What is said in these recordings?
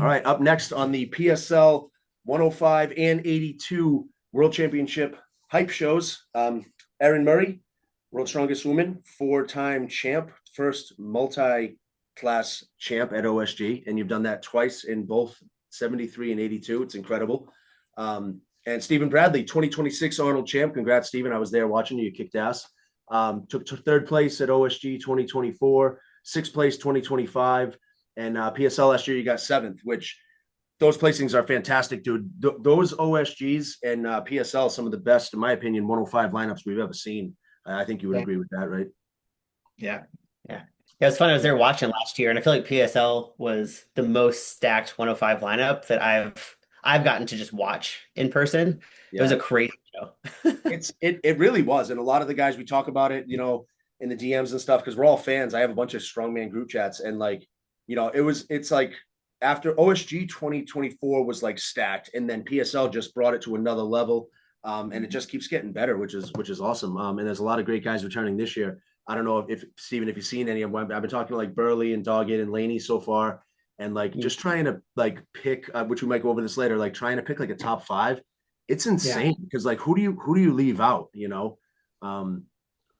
All right, up next on the PSL 105 and 82 World Championship hype shows, Erin Murray, World's Strongest Woman, four-time champ, first multi-class champ at OSG, and you've done that twice in both 73 and 82. It's incredible. And Stephen Bradley, 2026 Arnold champ. Congrats, Stephen. I was there watching you. You kicked ass. Took third place at OSG 2024, sixth place 2025. And PSL last year, you got seventh, which those placings are fantastic, dude. Those OSGs and PSL, some of the best, in my opinion, 105 lineups we've ever seen. I think you would agree with that, right? Yeah. Yeah. It was fun. I was there watching last year, and I feel like PSL was the most stacked 105 lineup that I've gotten to just watch in person. It was Yeah. a crazy show. It really was. And a lot of the guys we talk about it, in the DMs and stuff, because we're all fans. I have a bunch of strongman group chats, and it's like after OSG 2024 was like stacked, and then PSL just brought it to another level. And it just keeps getting better, which is awesome. And there's a lot of great guys returning this year. I don't know if Steven, if you've seen any of them. I've been talking to like Burley and Doggett and Laney so far, and like just trying to like pick, which we might go over this later, like trying to pick like a top five. It's insane because like who do you leave out,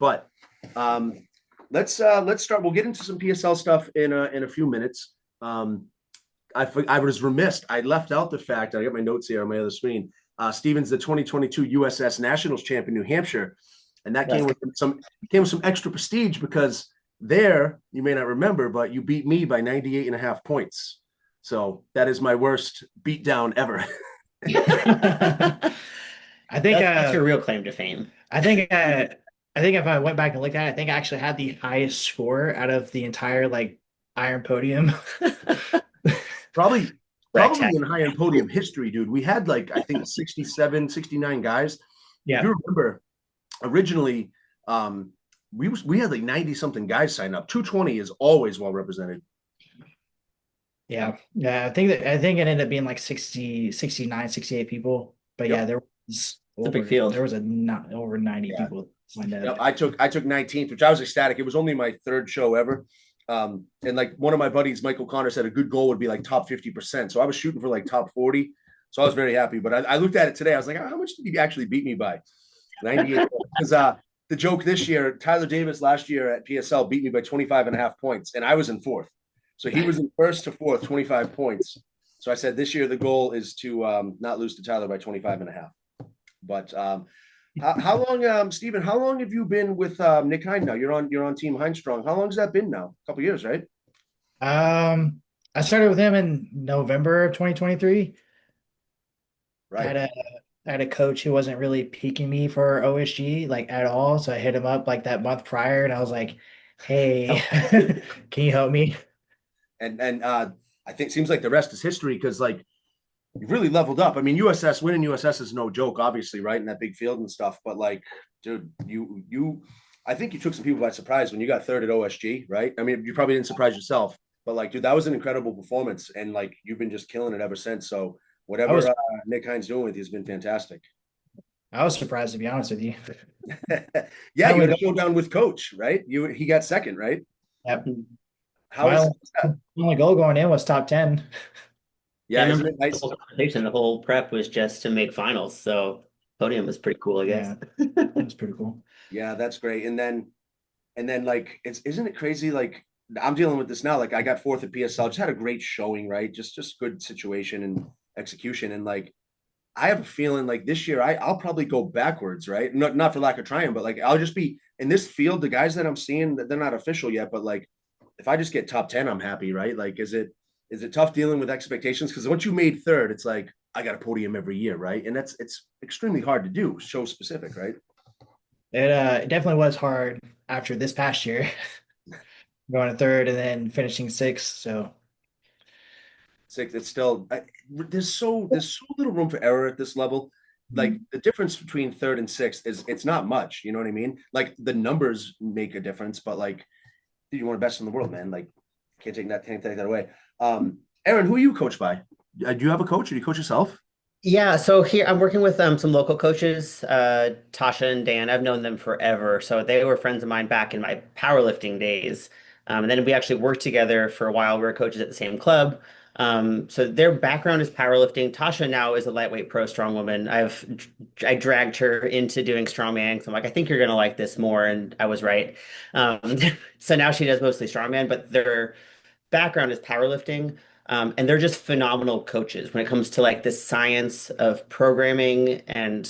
But let's start. We'll get into some PSL stuff in a few minutes. I was remiss. I left out the fact. I got my notes here on my other screen. Steven's the 2022 USS Nationals champ in New Hampshire, and that came with some extra prestige because there, you may not remember, but you beat me by 98 and a half points. So that is my worst beatdown ever. I think that's your real claim to fame. I think if I went back and looked at it, I think I actually had the highest score out of the entire like Iron Podium. Probably in high-end podium history, dude. We had like, I think 67, 69 guys. Yeah. If you remember, originally, we had like 90 something guys sign up. 220 is always well represented. Yeah. Yeah. I think it ended up being like 60, 69, 68 people. But yeah, there was a big field. There was over 90 people signed up. Yep, I took 19th, which I was ecstatic. It was only my third show ever. And like one of my buddies, Michael Connor, said a good goal would be like top 50%. So I was shooting for like top 40. So I was very happy. But I looked at it today. I was like, how much did you actually beat me by? 98. Because the joke this year, Tyler Davis last year at PSL beat me by 25 and a half points. And I was in fourth. So he was in first to fourth, 25 points. So I said this year the goal is to not lose to Tyler by 25 and a half. But how long, Steven, how long have you been with Nick Hind now? You're on Team Hindstrong. How long has that been now? A couple years, right? I started with him in November of 2023. Right. I had a coach who wasn't really piquing me for OSG like at all. So I hit him up like that month prior and I was like, hey, can you help me? And I think it seems like the rest is history because like you've really leveled up. I mean, winning USS is no joke, obviously, right? In that big field and stuff. But like, dude, I think you took some people by surprise when you got third at OSG, right? I mean, you probably didn't surprise yourself, but like, dude, that was an incredible performance. And like, you've been just killing it ever since. So whatever Nick Hind's doing with you has been fantastic. I was surprised, to be honest with you. Yeah, you had a showdown with Coach, right? He got second, right? Yep. My only goal going in was top 10. Yeah, isn't it nice? The whole prep was just to make finals, so podium was pretty cool, I guess. Yeah, it was pretty cool. Yeah, that's great. And then like isn't it crazy? Like I'm dealing with this now. Like I got fourth at PSL, just had a great showing, right? Just good situation and execution. And like I have a feeling like this year I'll probably go backwards, right? Not for lack of trying, but like I'll just be in this field. The guys that I'm seeing, they're not official yet, but like if I just get top 10, I'm happy, right? Like is it tough dealing with expectations? Because once you made third, it's like I got a podium every year, right? And it's extremely hard to do, show specific, right? It definitely was hard after this past year, going to third and then finishing sixth. So sixth, it's still there's so little room for error at this level. Like the difference between third and sixth is it's not much. You know what I mean? Like the numbers make a difference, but like dude, you're one of the best in the world, man. Like can't take that away. Erin, who are you coached by? Do you have a coach or do you coach yourself? Yeah, so here I'm working with some local coaches, Tasha and Dan. I've known them forever. So they were friends of mine back in my powerlifting days. And then we actually worked together for a while. We were coaches at the same club. So their background is powerlifting. Tasha now is a lightweight pro strong woman. I dragged her into doing strongman because I'm like, I think you're gonna like this more, and I was right. Um, so now she does mostly strongman, but their background is powerlifting. And they're just phenomenal coaches when it comes to like the science of programming and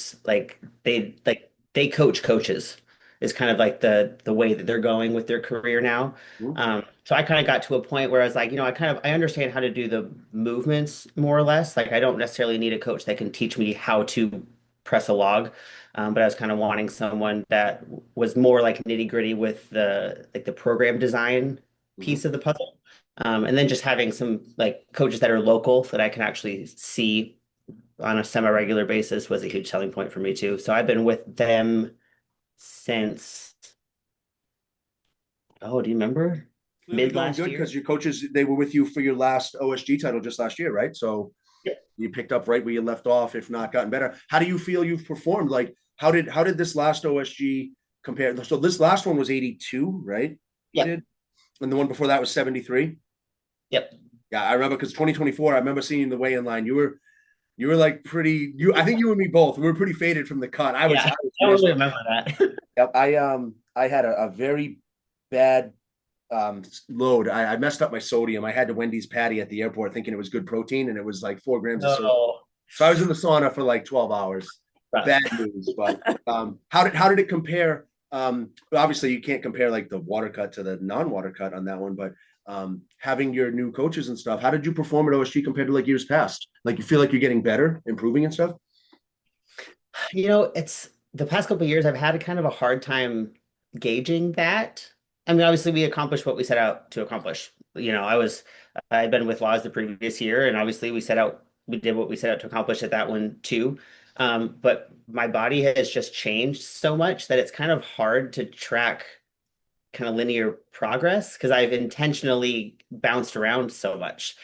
they coach coaches is kind of like the way that they're going with their career now. Mhm. So I kind of got to a point where I was like, I understand how to do the movements more or less. Like I don't necessarily need a coach that can teach me how to press a log. But I was kind of wanting someone that was more like nitty gritty with the program design Mhm. piece of the puzzle. And then just having some like coaches that are local that I can actually see on a semi-regular basis was a huge selling point for me too. So I've been with them since, oh, do you remember? Clearly Mid going last good year? because your coaches, they were with you for your last OSG title just last year, right? So Yeah. you picked up right where you left off, if not gotten better. How do you feel you've performed? Like, how did this last OSG compare? So this last one was 82, right? You Yep. did, and the one before that was 73. Yep. Yeah, I remember because 2024, I remember seeing the weigh-in line. You were like pretty. I think you and me both. We were pretty faded from the cut. I was. Yeah. I was I don't really miserable. remember that. Yep. I had a very bad load. I messed up my sodium. I had the Wendy's patty at the airport thinking it was good protein, and it was like 4 grams of sodium. No. So I was in the sauna for like 12 hours. Rough. Bad news. But how did it compare? Obviously, you can't compare like the water cut to the non-water cut on that one, but having your new coaches and stuff, how did you perform at OSG compared to like years past? Like you feel like you're getting better, improving and stuff? It's the past couple of years I've had a kind of a hard time gauging that. I mean, obviously we accomplished what we set out to accomplish. I'd been with Laws the previous year, and obviously we did what we set out to accomplish at that one too. But my body has just changed so much that it's kind of hard to track kind of linear progress because I've intentionally bounced around so much.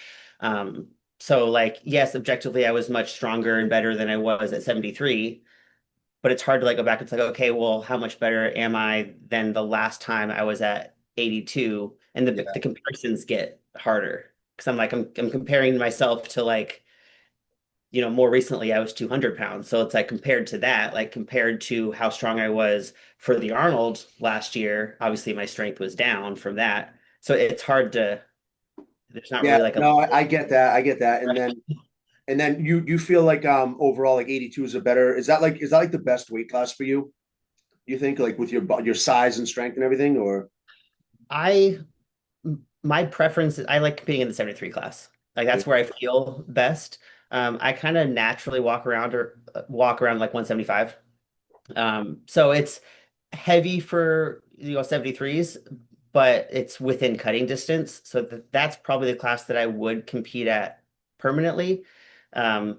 So like, yes, objectively I was much stronger and better than I was at 73, but it's hard to like go back. It's like, okay, well, how much better am I than the last time I was at 82? And the comparisons get harder because I'm comparing myself to like, more recently I was 200 pounds. So it's like compared to that, like compared to how strong I was for the Arnold last year, obviously my strength was down from that. So it's hard to, there's not Yeah, really like a, no, I get that. I get that. And then you feel like overall like 82 is a better, is that like the best weight class for you? You think like with your size and strength and everything, or I, my preference is I like competing in the 73 class. Like that's where I feel best. I kind of naturally walk around like 175. So it's heavy for 73s, but it's within cutting distance. So that's probably the class that I would compete at permanently, um,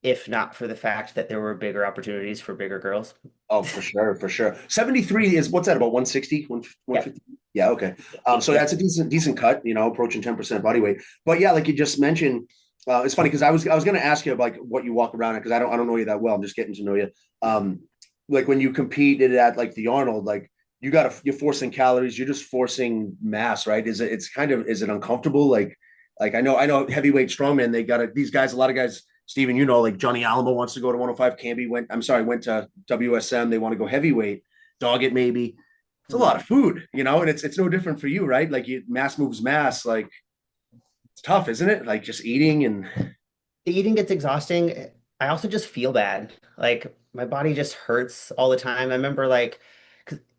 if not for the fact that there were bigger opportunities for bigger girls. oh, for sure, for sure. 73 is what's that about 160, Yeah. 150? Yeah, okay. So Yeah. that's a decent cut, approaching 10% body weight. But yeah, like you just mentioned, it's funny because I was gonna ask you like what you walk around at because I don't know you that well. I'm just getting to know you. Um, like when you competed at like the Arnold, like you're forcing calories, you're just forcing mass, right? Is it uncomfortable? Like I know heavyweight strongman, these guys, a lot of guys, Steven, like Johnny Alamo wants to go to 105. Camby went to WSM. They want to go heavyweight, dog it maybe. It's a lot of food, and it's no different for you, right? Like mass moves mass. Like it's tough, isn't it? Like just eating and The eating gets exhausting. I also just feel bad. Like my body just hurts all the time. I remember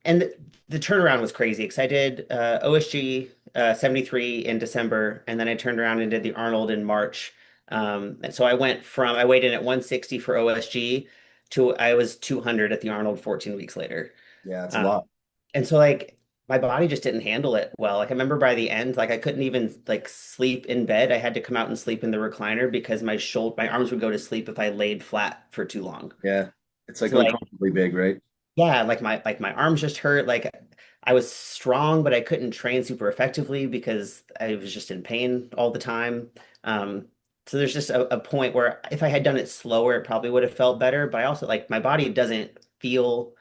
and the turnaround was crazy because I did OSG 73 in December, and then I turned around and did the Arnold in March. And so I weighed in at 160 for OSG to I was 200 at the Arnold 14 weeks later. yeah, it's a Um, lot. and so like my body just didn't handle it well. Like I remember by the end, like I couldn't even like sleep in bed. I had to come out and sleep in the recliner because my arms would go to sleep if I laid flat for too long. Yeah, it's like So like uncomfortably big, right? yeah, like my arms just hurt. Like I was strong, but I couldn't train super effectively because I was just in pain all the time. Um, so there's just a point where if I had done it slower, it probably would have felt better. But I also like my body doesn't feel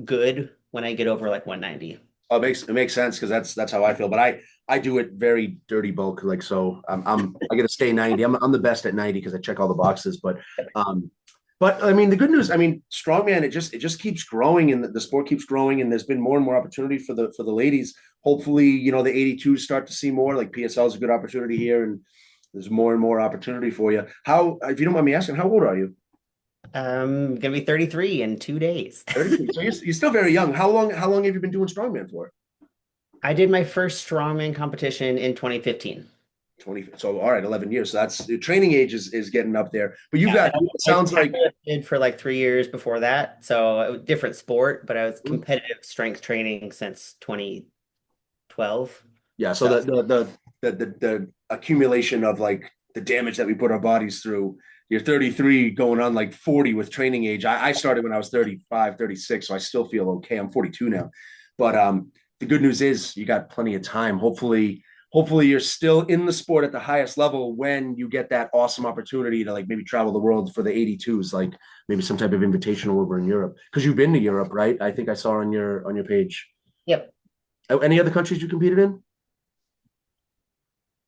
good when I get over like 190. Oh, it makes sense because that's how I feel. But I do it very dirty bulk, like so. I got to stay 90. I'm the best at 90 because I check all the boxes. Um, but I mean the good news. I mean strongman. It just keeps growing and the sport keeps growing and there's been more and more opportunity for the ladies. Hopefully, the 82s start to see more. Like PSL is a good opportunity here and there's more and more opportunity for you. How, if you don't mind me asking, how old are you? Gonna be 33 in 2 days. 33. So you're still very young. How long have you been doing strongman for? I did my first strongman competition in 2015. 20. So all right, 11 years. So that's the training age is getting up there. But you've Yeah, got, but it I sounds like powerlifted for like 3 years before that. So it was a different sport, but I was competitive strength training since 2012. yeah. So So the accumulation of like the damage that we put our bodies through. You're 33 going on like 40 with training age. I started when I was 35, 36, so I still feel okay. I'm 42 now. But the good news is you got plenty of time. Hopefully you're still in the sport at the highest level when you get that awesome opportunity to like maybe travel the world for the 82s, like maybe some type of invitational over in Europe. Because you've been to Europe, right? I think I saw on your page. yep. Any other countries you competed in?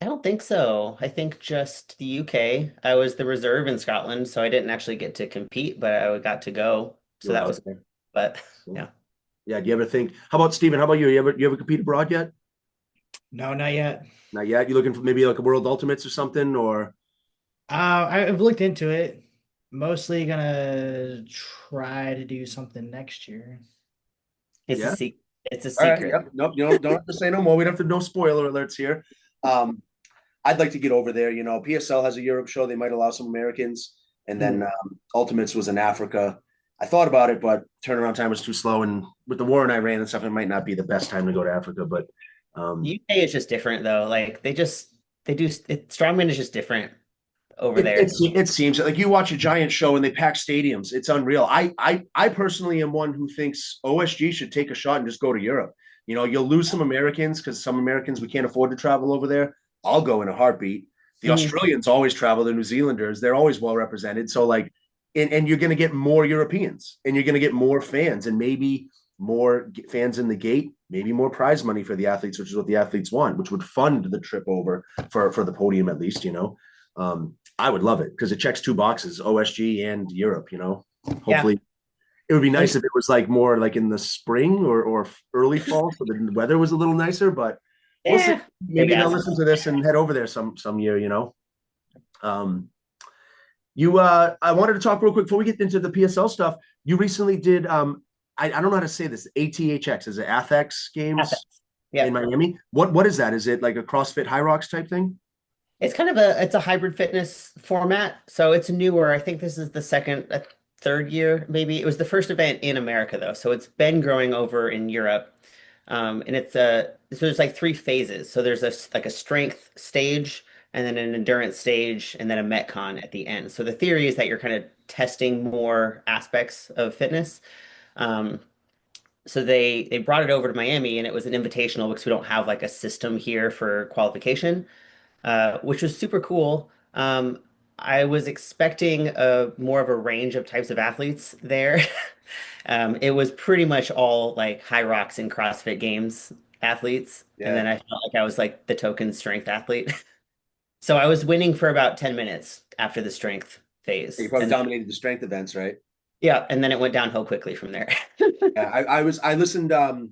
I don't think so. I think just the UK. I was the reserve in Scotland, so I didn't actually get to compete, but I got to go. You So were that out was, there. but Cool. yeah. Yeah. Do you ever think? How about Steven? How about you? You ever compete abroad yet? No, not yet. Not yet. You looking for maybe like a World Ultimates or something, or I've looked into it. Mostly gonna try to do something next year. It's a yeah? secret. It's a All right. secret. Yep. Nope. You don't have to say no more. We don't have to no spoiler alerts here. Um, I'd like to get over there. PSL has a Europe show. They might allow some Americans, and then Mm. Ultimates was in Africa. I thought about it, but turnaround time was too slow, and with the war in Iran and stuff, it might not be the best time to go to Africa. But UK is just different though. Like they do strongman is just different over it, there. it it seems like you watch a giant show and they pack stadiums. It's unreal. I personally am one who thinks OSG should take a shot and just go to Europe. You'll lose some Americans because some Americans we can't afford to travel over there. I'll go in a heartbeat. The Mhm. Australians always travel. The New Zealanders, they're always well represented. So like, and you're going to get more Europeans and you're going to get more fans and maybe more fans in the gate, maybe more prize money for the athletes, which is what the athletes want, which would fund the trip over for the podium at least. I would love it because it checks two boxes, OSG and Europe. Yeah. Hopefully it would be There's nice if it was like more like in the spring or early fall so the weather was a little nicer, but we'll see. yeah, big Maybe they'll ass. listen to this and head over there some year. Um I wanted to talk real quick before we get into the PSL stuff. You recently did I don't know how to say this. ATHX, is it ATHX games in Yep. Miami? What is that? Is it like a CrossFit High Rocks type thing? It's a hybrid fitness format. So it's newer. I think this is the third year, maybe. It was the first event in America though. So it's been growing over in Europe. And so there's like three phases. So there's like a strength stage and then an endurance stage and then a metcon at the end. So the theory is that you're kind of testing more aspects of fitness. Um, so they brought it over to Miami and it was an invitational because we don't have like a system here for qualification, which was super cool. I was expecting more of a range of types of athletes there. It was pretty much all like high rocks and CrossFit Games athletes, and Yeah. then I felt like I was like the token strength athlete. So I was winning for about 10 minutes after the strength You phase, probably and then, dominated the strength events, right? yeah, and then it went downhill quickly from there. Yeah, I listened to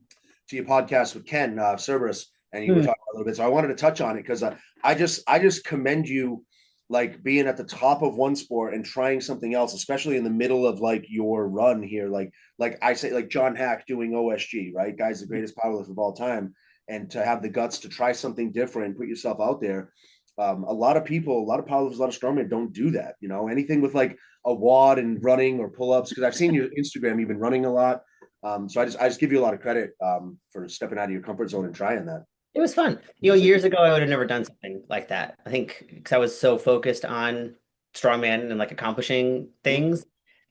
your podcast with Ken Cerberus, and you were Hmm. talking a little bit. So I wanted to touch on it because I just commend you, like being at the top of one sport and trying something else, especially in the middle of like your run here. Like I say, like John Hack doing OSG, right? Guy's the greatest powerlifter of all time, and to have the guts to try something different, put yourself out there. A lot of people, a lot of powerlifters, a lot of strongmen don't do that. Anything with like a wad and running or pull ups. Because I've seen your Instagram, you've been running a lot. So I just give you a lot of credit for stepping out of your comfort zone and trying that. It was fun. Years ago, I would have never done something like that. I think because I was so focused on strongman and like accomplishing things.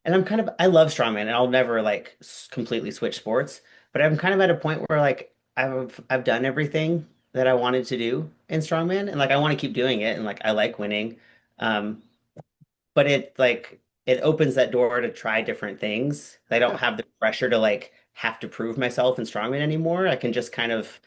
And I love strongman and I'll never like completely switch sports, but I'm kind of at a point where like I've done everything that I wanted to do in strongman and like I want to keep doing it and like I like winning. Um, but it opens that door to try different things. I don't Yeah, have the pressure to like have to prove myself in strongman anymore. I can just kind of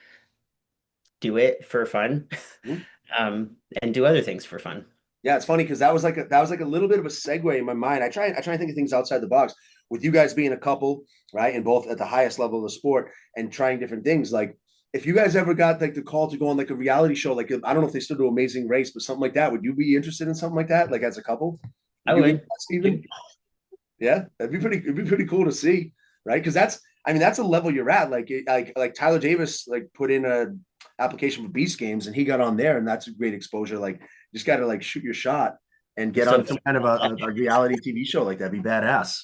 do it for fun, Mhm. and do other things for fun. Yeah, it's funny because that was like a little bit of a segue in my mind. I try to think of things outside the box with you guys being a couple, right? And both at the highest level of the sport and trying different things. Like if you guys ever got like the call to go on like a reality show, like I don't know if they still do Amazing Race, but something like that, would you be interested in something like that? Like as a couple? I Would you would. Steven? Yeah, it'd be pretty cool to see, right? Because that's a level you're at. Like Tyler Davis like put in a application for Beast Games and he got on there and that's a great exposure. Like you just got to like shoot your shot and get So on some kind of a reality TV show like that. Be badass,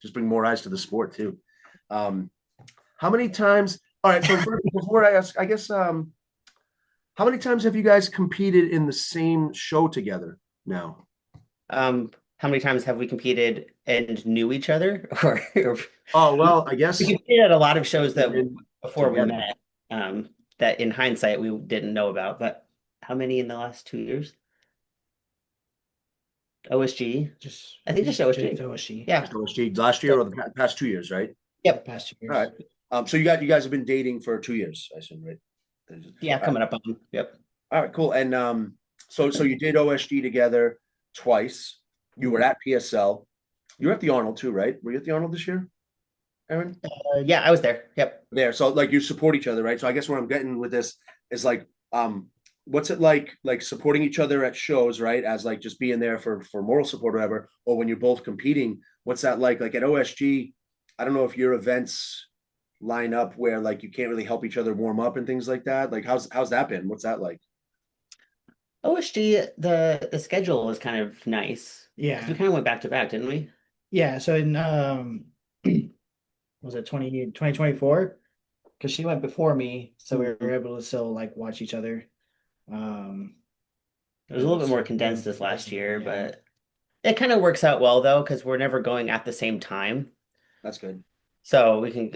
just bring more eyes to the sport too. Um, how many times? All right, so before I ask, I guess how many times have you guys competed in the same show together now? how many times have we competed and knew each other? Or Oh well, I we guess competed at a lot of shows that been before we together. met, that in hindsight we didn't know about. But how many in the last 2 years? OSG. Just I think just OSG. OSG. Yeah. So it's last year or the past 2 years, right? Yep. Past 2 All years. right. So you guys have been dating for 2 years, I assume, right? Yeah, All right. coming up on. Yep. All right, cool. And so you did OSG together twice. You were at PSL. You were at the Arnold too, right? Were you at the Arnold this year, Erin? Yeah, I was there. Yep. There. So like you support each other, right? So I guess where I'm getting with this is like, what's it like supporting each other at shows, right? As like just being there for moral support or whatever, or when you're both competing, what's that like? Like at OSG, I don't know if your events line up where like you can't really help each other warm up and things like that. Like how's that been? What's that like? OSG, the schedule was kind of nice because we Yeah. kind of went back to back, didn't we? Yeah. So in was it 2024? Because she went before me, so we were able to still like watch each other. Um, It was a little bit more condensed this last year, but it kind of works out well though because we're never going at the same time, That's good. so we I can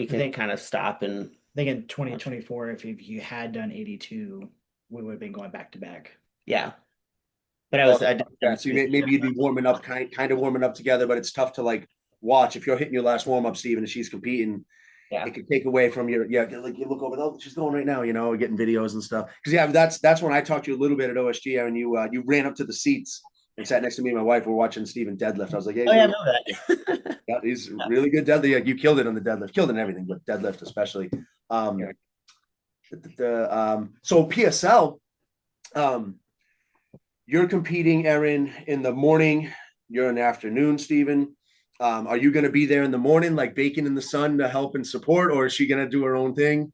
think kind of stop and I think in 2024, if you had done 82, we would have been going back to back. yeah. But Well, I did yeah. So maybe you'd be warming up, kind of warming up together, but it's tough to like watch if you're hitting your last warm up, Steven, and she's competing. yeah. It could take away from your like you look over, oh, she's going right now, getting videos and stuff. Because yeah, that's when I talked to you a little bit at OSG, and you ran up to the seats and sat next to me and my wife. We're watching Steven deadlift. I was like, hey, Oh yeah, I know that. yeah, he's really good deadlift. Yeah, you killed it on the deadlift, killed it in everything, but deadlift especially. Um, Yeah. so PSL, um, you're competing, Erin, in the morning. You're in the afternoon, Steven. Are you going to be there in the morning, like baking in the sun to help and support, or is she going to do her own thing?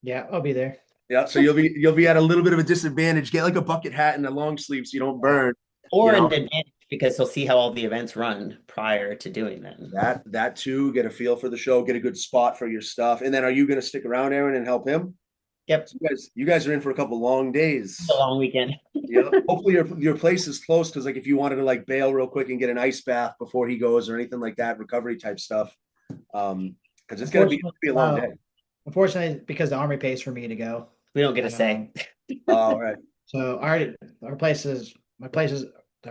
Yeah, I'll be there. Yeah, so you'll be at a little bit of a disadvantage. Get like a bucket hat and a long sleeve so you don't burn. Or You an know advantage because he'll see how all the events run prior to doing them. that too. Get a feel for the show. Get a good spot for your stuff. And then, are you going to stick around, Erin, and help him? Yep. So you guys are in for a couple long days. It's a long weekend. Yeah. Hopefully your place is close because like if you wanted to like bail real quick and get an ice bath before he goes or anything like that, recovery type stuff. Because it's gonna be a long day. Unfortunately, because the Army pays for me to go. We don't get a say. All right. So our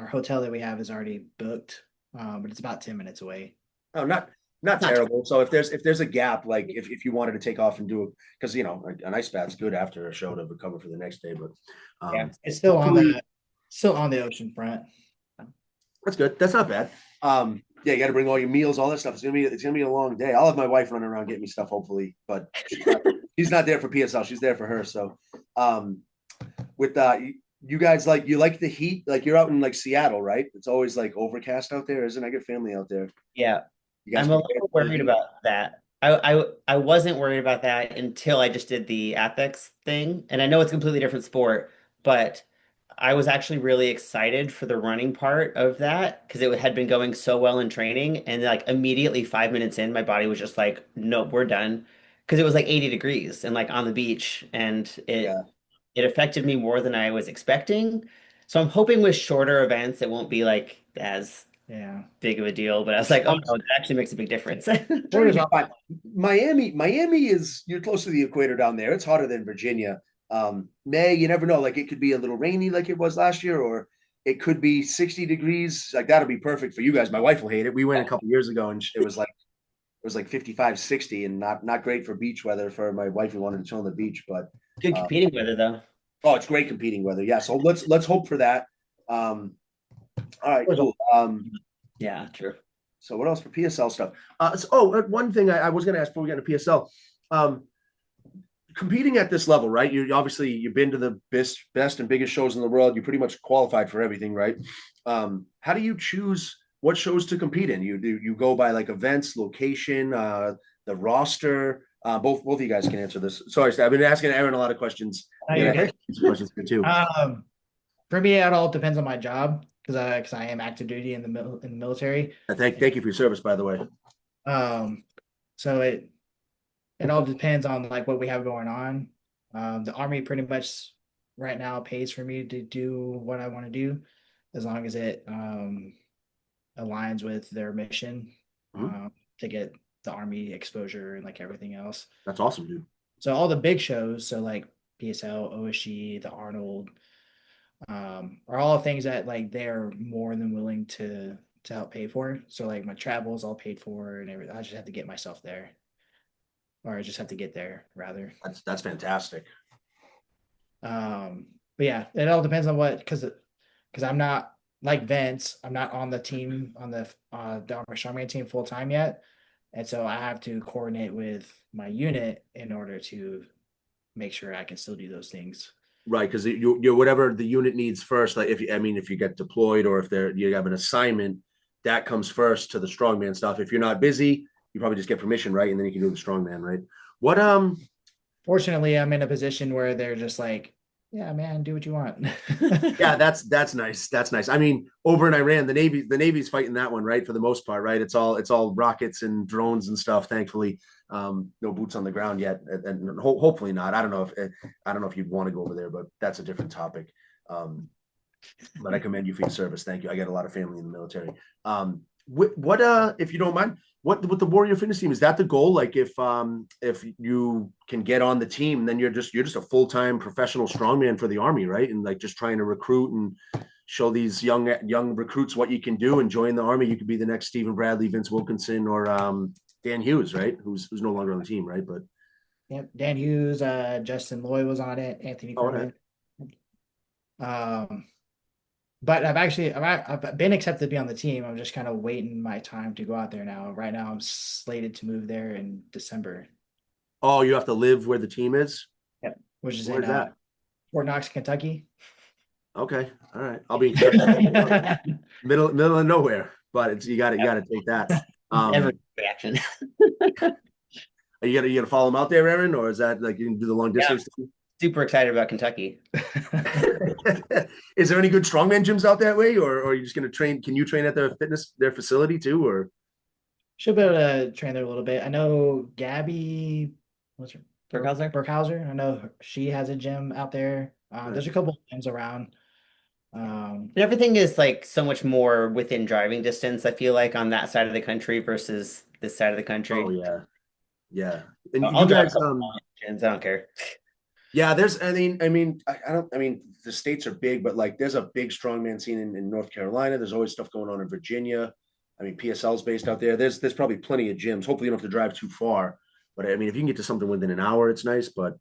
hotel that we have is already booked, but it's about 10 minutes away. Oh, not terrible. So if there's a gap, like if you wanted to take off and do it, because an ice bath's good after a show to recover for the next day. But Yeah. It's still on the ocean front. that's good. That's not bad. Yeah, you got to bring all your meals, all that stuff. It's gonna be a long day. I'll have my wife running around getting me stuff, hopefully, but she's not there for PSL. She's there for her. So, with you guys you like the heat? Like you're out in like Seattle, right? It's always like overcast out there, isn't it? I get family out there. Yeah. You guys I'm a little worried about that. I wasn't worried about that until I just did the ethics thing. And I know it's a completely different sport, but I was actually really excited for the running part of that because it had been going so well in training. And like immediately 5 minutes in, my body was just like, nope, we're done. Because it was like 80 degrees and like on the beach. And Yeah. it affected me more than I was expecting. So I'm hoping with shorter events, it won't be like as big of a deal. But I was like, oh no, that actually makes a big difference. Miami is you're close to the equator down there. It's hotter than Virginia. May, you never know. Like it could be a little rainy like it was last year, or it could be 60 degrees. Like that'll be perfect for you guys. My wife will hate it. We went a couple years ago and it was like was like 55, 60, and not great for beach weather for my wife who wanted to chill on the beach. But Good competing weather though. oh, it's great competing weather. Yeah, so let's hope for that. All right, cool. Yeah, true. So what else for PSL stuff? One thing I was going to ask before we get into PSL. Competing at this level, right? You've been to the best and biggest shows in the world. You're pretty much qualified for everything, right? How do you choose what shows to compete in? You go by like events, location, the roster. Both of you guys can answer this. Sorry, I've been asking Erin a lot of questions. You're good. Questions here too. For me, it all depends on my job because I am active duty in the military. Thank you for your service, by the way. So it all depends on like what we have going on. The Army pretty much right now pays for me to do what I want to do, as long as it aligns with their mission to get the Army exposure and like everything else. That's awesome, dude. So all the big shows, so like PSL, OSG, the Arnold, are all things that like they're more than willing to help pay for. So like my travel is all paid for and everything. I just have to get myself there, or I just have to get there rather. That's fantastic. But yeah, it all depends on what because I'm not like Vince. I'm not on the team on the Army Strongman team full time yet, and so I have to coordinate with my unit in order to make sure I can still do those things. Right, because you're whatever the unit needs first. Like if you get deployed or if you have an assignment, that comes first to the strongman stuff. If you're not busy, you probably just get permission, right? And then you can do the strongman, right? What Fortunately, I'm in a position where they're just like, yeah, man, do what you want. Yeah, that's nice. That's nice. I mean, over in Iran, the Navy's fighting that one, right? For the most part, right? It's all rockets and drones and stuff. Thankfully, no boots on the ground yet, and hopefully not. I don't know if you'd want to go over there, but that's a different topic. But I commend you for your service. Thank you. I got a lot of family in the military. What if you don't mind, what with the Warrior Fitness team, is that the goal? Like if you can get on the team, then you're just a full-time professional strongman for the Army, right? And like just trying to recruit and show these young recruits what you can do and join the Army. You could be the next Stephen Bradley, Vince Wilkinson, or Dan Hughes, right? Who's no longer on the team, right? But Yep, Dan Hughes, Justin Loy was on it, Anthony Corman. But I've been accepted to be on the team. I'm just kind of waiting my time to go out there now. Right now, I'm slated to move there in December. Oh, you have to live where the team is? Yep, which is Where's that? Fort Knox, Kentucky. Okay, all right. I'll be middle of nowhere, but you got to take that. Every reaction. Are you gonna follow him out there, Erin, or is that like you can do the long distance? Yeah, super excited about Kentucky. Is there any good strongman gyms out that way, or are you just gonna train? Can you train at their facility too, or? Should be able to train there a little bit. I know Gabby, what's her Burkhauser. I know she has a gym out there. There's a couple gyms around. And everything is like so much more within driving distance, I feel like, on that side of the country versus this side of the country. Oh yeah. Yeah. And I'll drive gyms, I don't care. Yeah, I mean, the states are big, but like there's a big strongman scene in North Carolina. There's always stuff going on in Virginia. I mean, PSL is based out there. There's probably plenty of gyms. Hopefully you don't have to drive too far. But I mean, if you can get to something within an hour, it's nice. But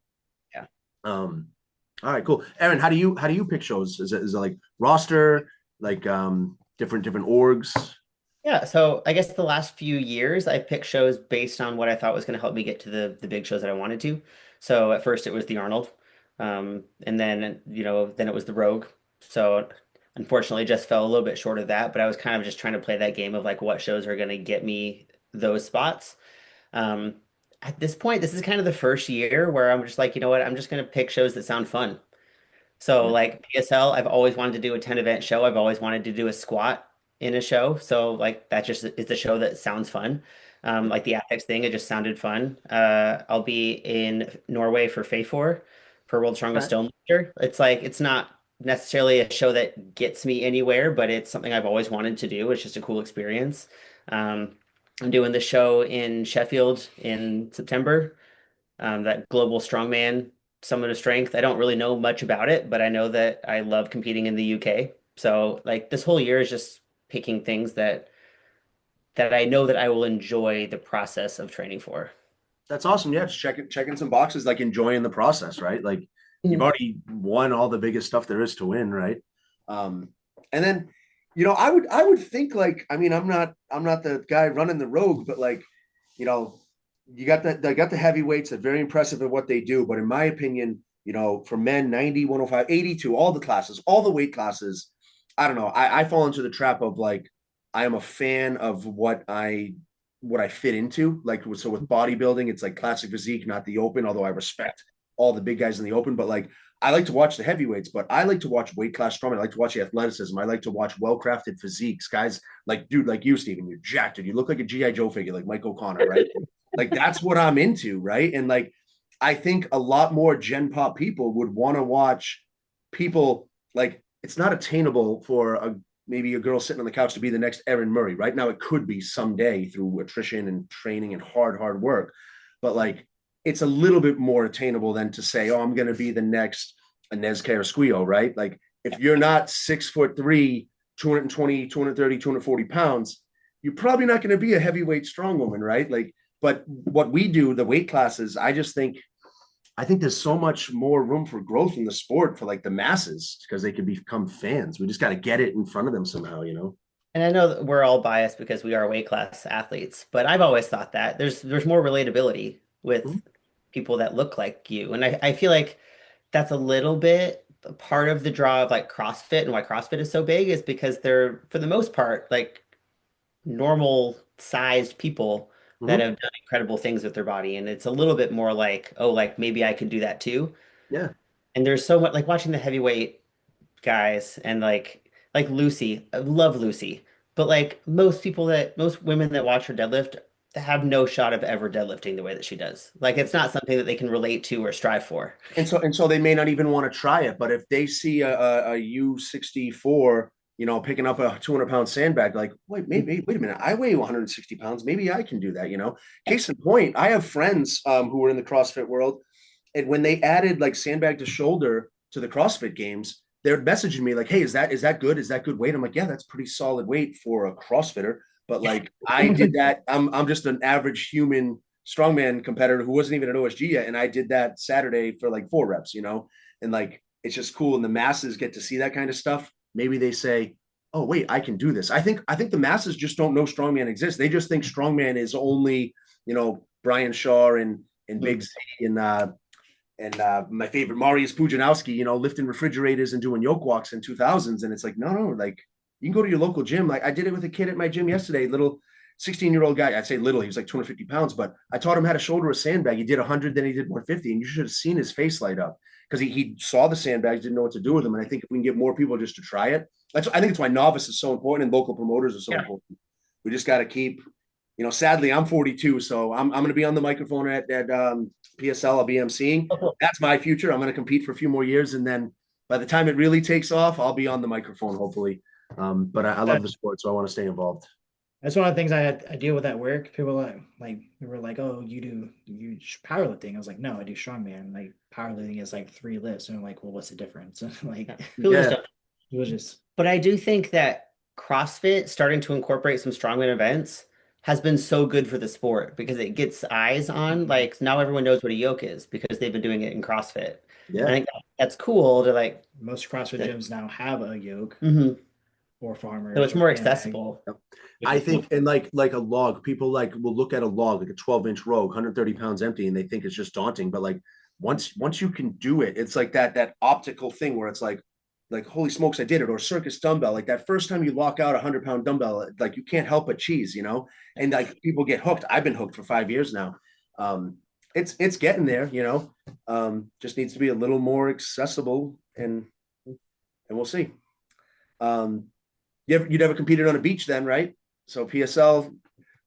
yeah. All right, cool. Erin, how do you pick shows? Is it like roster, like different orgs? Yeah, so I guess the last few years I picked shows based on what I thought was going to help me get to the big shows that I wanted to. So at first it was the Arnold, and then then it was the Rogue. So unfortunately just fell a little bit short of that, but I was kind of just trying to play that game of like what shows are going to get me those spots. At this point, this is kind of the first year where I'm just like, you know what, I'm just going to pick shows that sound fun. So like PSL, I've always wanted to do a 10 event show. I've always wanted to do a squat in a show. So like that just is the show that sounds fun. Like the Apex thing, it just sounded fun. I'll be in Norway for FA4 for World's Strongest Stonemaster. It's like it's not necessarily a show that gets me anywhere, but it's something I've always wanted to do. It's just a cool experience. I'm doing the show in Sheffield in September. That Global Strongman Summit of Strength. I don't really know much about it, but I know that I love competing in the UK. So like this whole year is just picking things that that I know that I will enjoy the process of training for. That's awesome. Yeah, just checking some boxes, like enjoying the process, right? Like you've already won all the biggest stuff there is to win, right? And then, I would think like, I mean, I'm not the guy running the rogue, but like, you know, you got they got the heavyweights. They're very impressive at what they do. But in my opinion, for men, 90, 105, 82, all the classes, all the weight classes, I don't know. I fall into the trap of like, I am a fan of what I fit into. Like, so with bodybuilding, it's like classic physique, not the open, although I respect all the big guys in the open. But like, I like to watch the heavyweights, but I like to watch weight class strongman. I like to watch the athleticism. I like to watch well-crafted physiques. Guys like, dude, like you, Steven, you're jacked. You look like a G.I. Joe figure, like Mike O'Connor, right? Like, that's what I'm into, right? And like, I think a lot more Gen Pop people would want to watch people like, it's not attainable for maybe a girl sitting on the couch to be the next Erin Murray. Right now, it could be someday through attrition and training and hard work. But like, it's a little bit more attainable than to say, oh, I'm going to be the next Inez Carrasquillo, right? Like, if you're not 6'3", 220, 230, 240 pounds, you're probably not going to be a heavyweight strong woman, right? Like, but what we do, the weight classes, I think there's so much more room for growth in the sport for like the masses because they can become fans. We just got to get it in front of them somehow. And I know that we're all biased because we are weight class athletes, but I've always thought that there's more relatability with people that look like you. And I feel like that's a little bit a part of the draw of like CrossFit and why CrossFit is so big is because they're, for the most part, like normal sized people that Mm-hmm. have done incredible things with their body. And it's a little bit more like, oh, like maybe I can do that too. Yeah. And there's so much like watching the heavyweight guys and like Lucy, I love Lucy, but like most women that watch her deadlift have no shot of ever deadlifting the way that she does. Like it's not something that they can relate to or strive for. And so they may not even want to try it, but if they see a U64, picking up a 200-pound sandbag, like, wait a minute, I weigh 160 pounds. Maybe I can do that. Case in point, I have friends who were in the CrossFit world, and when they added like sandbag to shoulder to the CrossFit games, they're messaging me like, hey, is that good? Is that good weight? I'm like, yeah, that's pretty solid weight for a CrossFitter. But like, I did that. I'm just an average human strongman competitor who wasn't even at OSG yet, and I did that Saturday for like 4 reps, and like, it's just cool, and the masses get to see that kind of stuff. Maybe they say, oh wait, I can do this. I think the masses just don't know strongman exists. They just think strongman is only Brian Shaw and Big Z and my favorite Mariusz Pujanowski, lifting refrigerators and doing yoke walks in 2000s. And it's like, no, like, you can go to your local gym. Like, I did it with a kid at my gym yesterday, little 16-year-old guy. I'd say little, he was like 250 pounds, but I taught him how to shoulder a sandbag. He did 100, then he did 150, and you should have seen his face light up because he saw the sandbags, didn't know what to do with them. And I think if we can get more people just to try it, I think it's why novice is so important and local promoters are so important. We just got to keep, sadly, I'm 42, so I'm going to be on the microphone at PSL. I'll be emceeing. That's my future. I'm going to compete for a few more years, and then by the time it really takes off, I'll be on the microphone, hopefully. But I love the sport, so I want to stay involved. That's one of the things I deal with at work. People we were like, oh, you do powerlifting. I was like, no, I do strongman. Like powerlifting is like 3 lifts, and I'm like, well, what's the difference? Like, Yeah. it was just. But I do think that CrossFit starting to incorporate some strongman events has been so good for the sport because it gets eyes on, like now everyone knows what a yoke is because they've been doing it in CrossFit. Yeah. I think that's cool to like Most CrossFit gyms now have a yoke or farmers. So it's more accessible. I think, and like a log, people like will look at a log, like a 12-inch rogue, 130 pounds empty, and they think it's just daunting. But like once you can do it, it's like that optical thing where it's like holy smokes, I did it. Or circus dumbbell, like that first time you lock out a 100-pound dumbbell, like you can't help but cheese, and like people get hooked. I've been hooked for 5 years now. It's getting there, just needs to be a little more accessible, and we'll see. You'd never competed on a beach then, right? So PSL,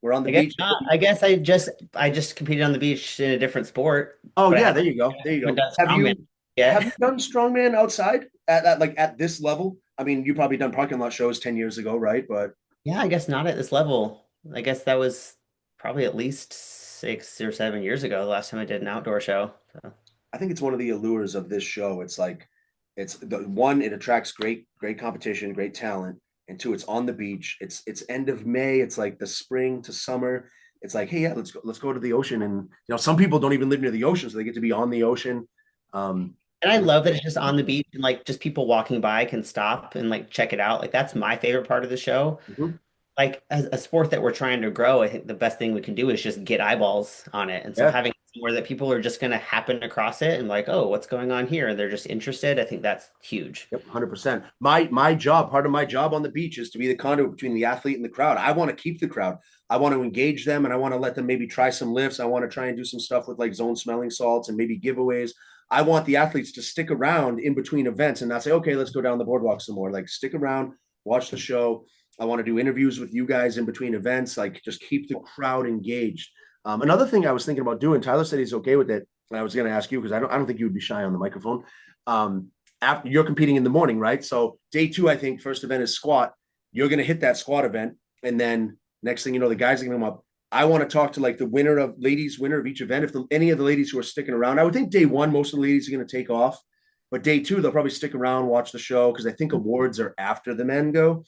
we're on the beach. I guess I just competed on the beach in a different sport. Oh yeah, there you go. Have you done strongman outside at this level? I mean, you probably done parking lot shows 10 years ago, right? But yeah, I guess not at this level. I guess that was probably at least 6 or 7 years ago, the last time I did an outdoor show. So. I think it's one of the allures of this show. It's like, it attracts great competition, great talent. and two, it's on the beach. It's end of May. It's like the spring to summer. It's like, hey, yeah, let's go to the ocean. And some people don't even live near the ocean, so they get to be on the ocean. And I love that it's just on the beach and like just people walking by can stop and like check it out. Like that's my favorite part of the show. Mhm. Like as a sport that we're trying to grow, I think the best thing we can do is just get eyeballs on it. And so Yeah. having somewhere that people are just going to happen across it and like, oh, what's going on here? And they're just interested. I think that's huge. Yep, 100%. My job, part of my job on the beach is to be the conduit between the athlete and the crowd. I want to keep the crowd. I want to engage them, and I want to let them maybe try some lifts. I want to try and do some stuff with like zone smelling salts and maybe giveaways. I want the athletes to stick around in between events and not say, okay, let's go down the boardwalk some more. Like stick around, watch the show. I want to do interviews with you guys in between events, like just keep the crowd engaged. Another thing I was thinking about doing, Tyler said he's okay with it. And I was going to ask you because I don't think you would be shy on the microphone. After you're competing in the morning, right? So day 2, I think first event is squat. You're going to hit that squat event. And then next thing you know, the guys are going to come up. I want to talk to like the winner of each event. If any of the ladies who are sticking around, I would think day 1, most of the ladies are going to take off, but day 2, they'll probably stick around, watch the show. Cause I think awards are after the men go.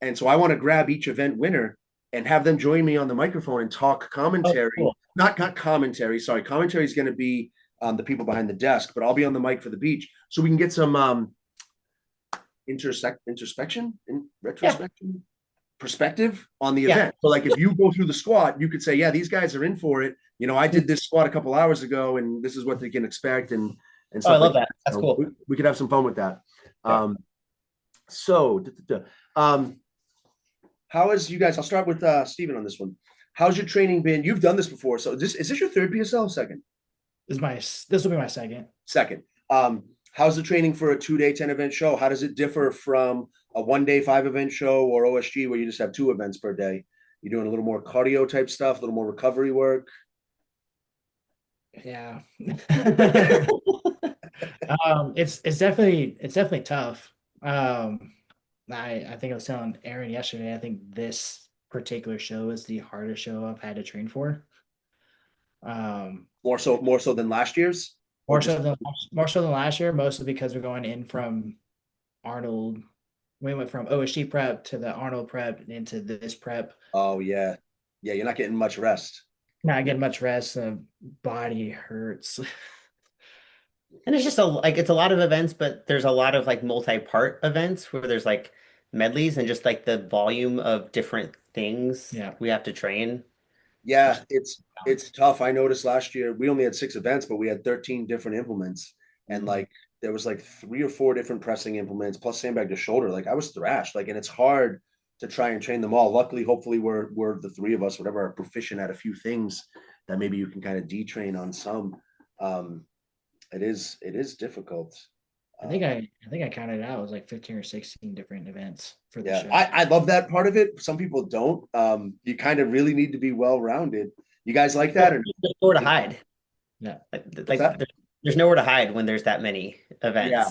And so I want to grab each event winner and have them join me on the microphone and talk commentary. Oh, cool. Not commentary. Sorry. Commentary is going to be the people behind the desk, but I'll be on the mic for the beach so we can get some introspection and retrospection perspective on the event. So like if you go through the squat, you could say, yeah, these guys are in for it. I did this squat a couple hours ago and this is what they can expect. And stuff I love that. That's so cool. We could have some fun with that. Yeah. How is you guys, I'll start with Steven on this one. How's your training been? You've done this before. So is this your third PSL? Second? This will be my second. Second. How's the training for a 2-day 10 event show? How does it differ from a 1-day 5 event show or OSG where you just have 2 events per day? You're doing a little more cardio type stuff, a little more recovery work. Yeah. It's definitely tough. I think I was telling Erin yesterday, I think this particular show is the hardest show I've had to train for. More so than last year's? More so than last year, mostly because we're going in from Arnold. We went from OSG prep to the Arnold prep and into this prep. Oh yeah. Yeah, you're not getting much rest. Not getting much rest. The body hurts. And it's just it's a lot of events, but there's a lot of like multi-part events where there's like medleys and just like the volume of different things we have to train. Yeah, it's tough. I noticed last year we only had 6 events, but we had 13 different implements. And like there was like 3 or 4 different pressing implements plus sandbag to shoulder. Like I was thrashed. Like, and it's hard to try and train them all. Luckily, hopefully we're the 3 of us, whatever, are proficient at a few things that maybe you can kind of detrain on some. It is difficult. I think I counted it out. It was like 15 or 16 different events for the show. I love that part of it. Some people don't. You kind of really need to be well-rounded. You guys like that? Or there's nowhere to hide. Yeah. There's nowhere to hide when there's that many events. Yeah.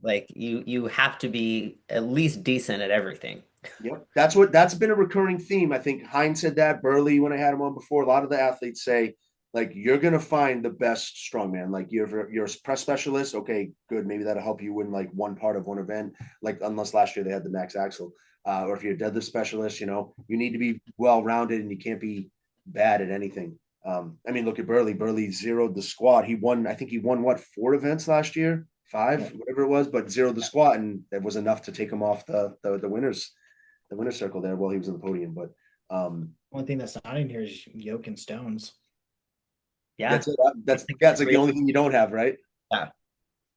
Like you have to be at least decent at everything. Yep. That's been a recurring theme. I think Hines said that, Burley, when I had him on before, a lot of the athletes say, like, you're going to find the best strongman. Like you're a press specialist. Okay, good. Maybe that'll help you win like one part of one event. Like unless last year they had the max axle, or if you're a deadlift specialist, you need to be well-rounded and you can't be bad at anything. I mean, look at Burley. Burley zeroed the squat. I think he won what, 4 events last year, 5, whatever it was, but zeroed the squat, and that was enough to take him off the winner's circle there while he was on the podium. But one thing that's not in here is yoke and stones. Yeah, that's like the only thing you don't have, right? Yeah.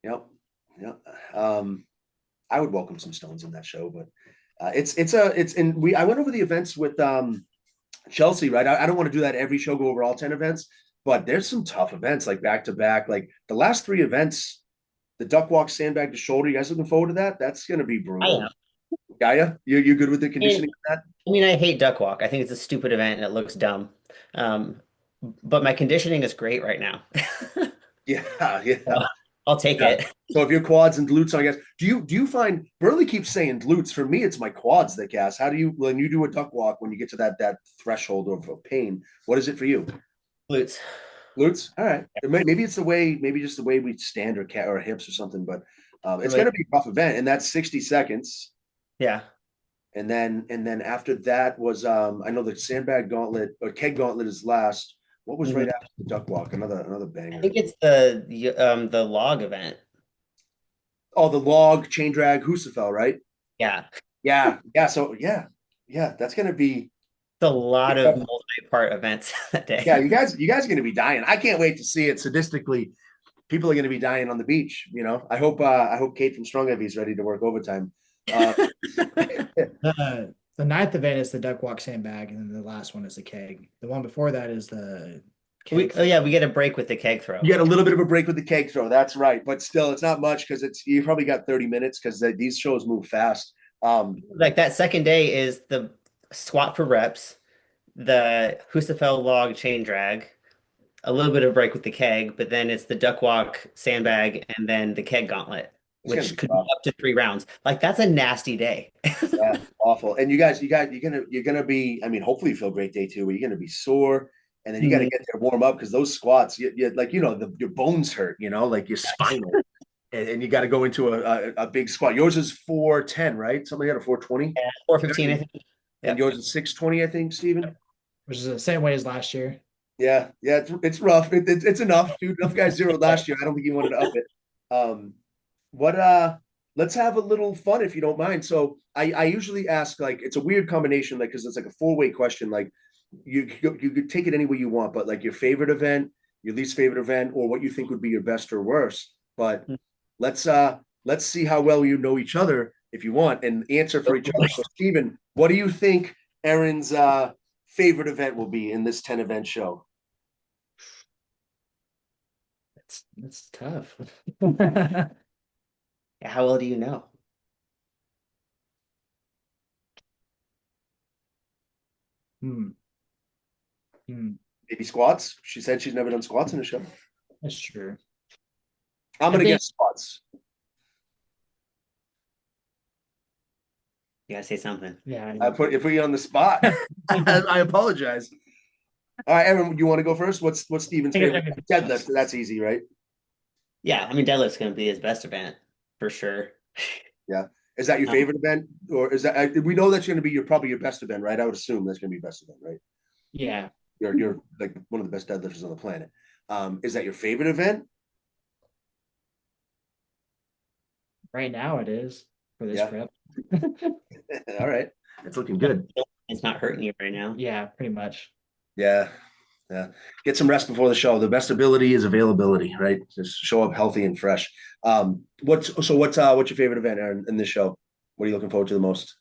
Yep. I would welcome some stones in that show, but I went over the events with Chelsea, right? I don't want to do that every show, go over all 10 events, but there's some tough events like back to back. Like the last 3 events, the duck walk, sandbag to shoulder. You guys looking forward to that? That's going to be brutal. Gaia, you good with the conditioning of that? I mean, I hate duck walk. I think it's a stupid event and it looks dumb. But my conditioning is great right now. Yeah. I'll take it. So if your quads and glutes, I guess, do you find Burley keeps saying glutes? For me, it's my quads that gas. How do you, when you do a duck walk, when you get to that threshold of pain, what is it for you? Glutes. All right. Maybe it's just the way we stand or hips or something, but it's going to be a rough event, and that's 60 seconds. Yeah. And then after that was I know the sandbag gauntlet or keg gauntlet is last. What was right Mhm. after the duck walk? Another I banger. think it's the log event. Oh, the log chain drag Husafel, right? Yeah. Yeah. So yeah, that's gonna be It's a lot of multi-part events that yeah. day. You guys are gonna be dying. I can't wait to see it. Sadistically, people are gonna be dying on the beach. You know, I hope Kate from Strong Heavy is ready to work overtime. Uh, The ninth event is the duck walk sandbag, and then the last one is the keg. The one before that is the keg. Oh yeah, we get a break with the keg throw. You get a little bit of a break with the keg throw. That's right, but still, it's not much because it's you probably got 30 minutes because these shows move fast. Like that second day is the squat for reps, the Husafel log chain drag, a little bit of break with the keg, but then it's the duck walk sandbag and then the keg gauntlet, it's gonna which be could be tough. up to 3 rounds. Like that's a nasty day. Yeah, awful. And you're gonna be. I mean, hopefully you feel great day two, but you're gonna be sore, and then you got to Mhm. get there warm up because those squats, you like your bones hurt, like your spinal, and you got to go into a big squat. Yours is 410, right? Somebody had a 420, Yeah, 415, I think. and Yep. yours is 620, I think, Steven. Which is the same way as last year. Yeah, it's rough. It's enough, dude. Enough guys zeroed last year. I don't think you wanted to up it. Um, what let's have a little fun if you don't mind. So I usually ask like it's a weird combination, like because it's like a four-way question. Like you could take it any way you want, but like your favorite event, your least favorite event, or what you think would be your best or worst. But let's let's see how well you know each other if you want and answer for each other. So Steven, what do you think Erin's favorite event will be in this 10 event show? It's tough. Yeah, how well do you know? Hmm. Hmm. Maybe squats. She said she's never done squats in a show. That's true. I'm I gonna think guess squats. You gotta say something. yeah. I put you on the spot. I apologize. All right, Erin, you want to go first? What's Steven's favorite deadlift? That's easy, right? Yeah, I mean deadlift's gonna be his best event for sure. Yeah. Is that your Um, favorite event, or is that we know that's going to be probably your best event, right? I would assume that's going to be your best event, right? Yeah. You're like one of the best deadlifters on the planet. Is that your favorite event? Right now it is for this Yeah. prep. All right, it's looking good. it's not hurting you right now. Yeah, pretty much. Yeah, yeah. Get some rest before the show. The best ability is availability, right? Just show up healthy and fresh. What's your favorite event, Aaron, in this show? What are you looking forward to the most?